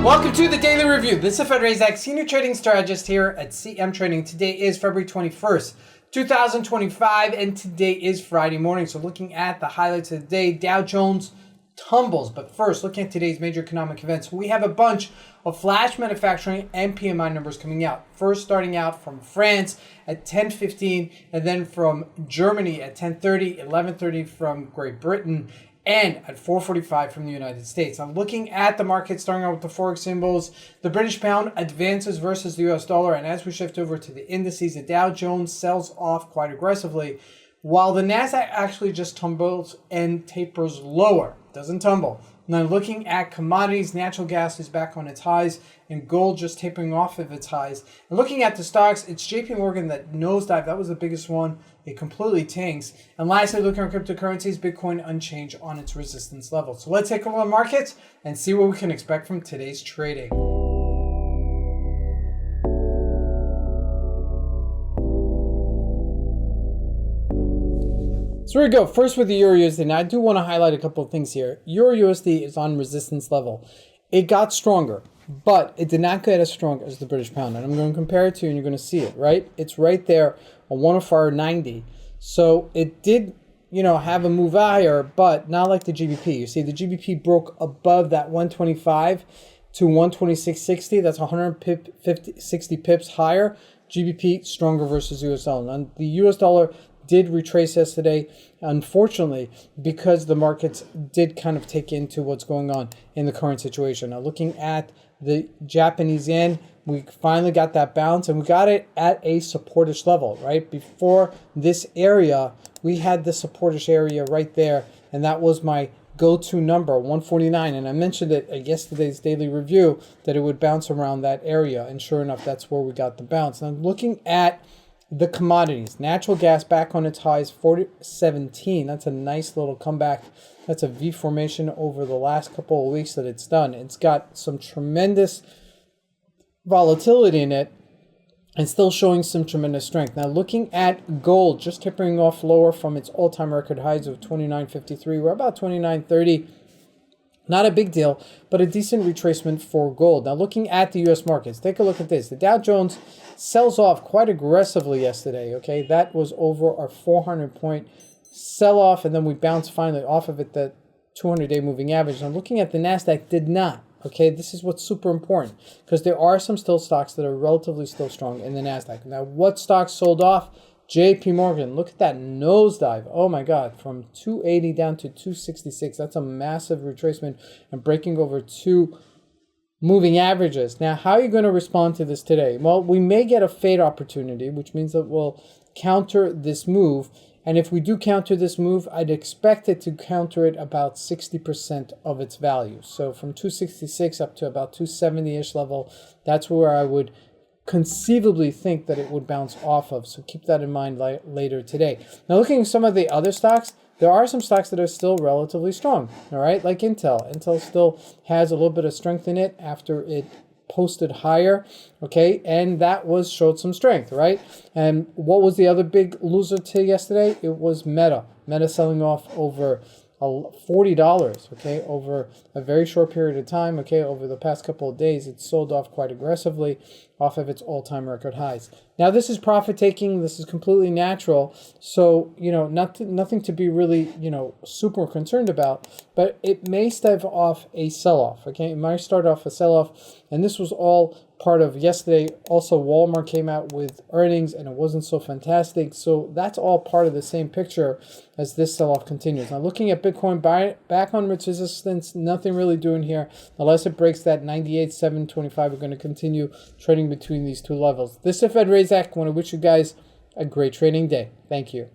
Welcome to the Daily Review. This is Razak, Senior Trading Strategist here at CMTrading. Today is February 21st, 2025, and today is Friday morning. So looking at the highlights of the day, Dow Jones tumbles. But first, looking at today's major economic events, we have a bunch of flash manufacturing and PMI numbers coming out. First, starting out from France at 10:15, and then from Germany at 10:30, 11:30 from Great Britain, and at 4:45 from the United States. I'm looking at the market, starting out with the Forex symbols. The British pound advances versus the US dollar, and as we shift over to the indices, the Dow Jones sells off quite aggressively, while the Nasdaq actually just tumbles and tapers lower. Doesn't tumble. Now looking at commodities, natural gas is back on its highs, and gold just tapering off of its highs. And looking at the stocks, it's JP Morgan that nosedive. That was the biggest one. It completely tanks. And lastly, looking at cryptocurrencies, Bitcoin unchanged on its resistance level. So let's take a look at the markets and see what we can expect from today's trading. So here we go. First with the Euro USD. Now I do want to highlight a couple of things here. Euro USD is on resistance level. It got stronger, but it did not get as strong as the British pound. And I'm going to compare it to you and you're going to see it, right? It's right there on 104.90. So it did, have a move higher, but not like the GBP. You see the GBP broke above that 125 to 126.60. That's 160 pips higher. GBP stronger versus US dollar. And the US dollar did retrace yesterday, unfortunately, because the markets did kind of take into what's going on in the current situation. Now, looking at the Japanese yen, we finally got that bounce, and we got it at a supportish level, right? Before this area, we had the supportish area right there, and that was my go-to number, 149. And I mentioned it at yesterday's daily review that it would bounce around that area, and sure enough, that's where we got the bounce. Now, looking at the commodities, natural gas back on its highs, 40.17. That's a nice little comeback. That's a V formation over the last couple of weeks that it's done. It's got some tremendous volatility in it and still showing some tremendous strength. Now looking at gold, just tapering off lower from its all-time record highs of 29.53. We're about 29.30. Not a big deal, but a decent retracement for gold. Now looking at the U.S. markets, take a look at this. The Dow Jones sells off quite aggressively yesterday, okay? That was over our 400-point sell-off, and then we bounced finally off of it, the 200-day moving average. Now looking at the Nasdaq, did not, okay? This is what's super important, because there are some still stocks that are relatively still strong in the Nasdaq. Now, what stocks sold off? JP Morgan, look at that nosedive. Oh my God, from 280 down to 266. That's a massive retracement and breaking over two moving averages. Now, how are you going to respond to this today? Well, we may get a fade opportunity, which means that we'll counter this move. And if we do counter this move, I'd expect it to counter it about 60% of its value. So from 266 up to about 270-ish level, that's where I would conceivably think that it would bounce off of. So keep that in mind later today. Now looking at some of the other stocks, there are some stocks that are still relatively strong, all right, like Intel. Intel still has a little bit of strength in it after it posted higher, okay, and that showed some strength, right? And what was the other big loser to yesterday? It was Meta. Meta selling off over $40, okay, over a very short period of time, okay, over the past couple of days. It sold off quite aggressively off of its all-time record highs. Now, this is profit-taking. This is completely natural. So, nothing to be really, super concerned about, but it may stave off a sell-off, okay? It might start off a sell-off, and this was all part of yesterday. Also, Walmart came out with earnings, and it wasn't so fantastic. So that's all part of the same picture as this sell-off continues. Now, looking at Bitcoin back on its resistance, nothing really doing here. Unless it breaks that 98,725, we're going to continue trading between these two levels. This is Razak. I want to wish you guys a great trading day. Thank you.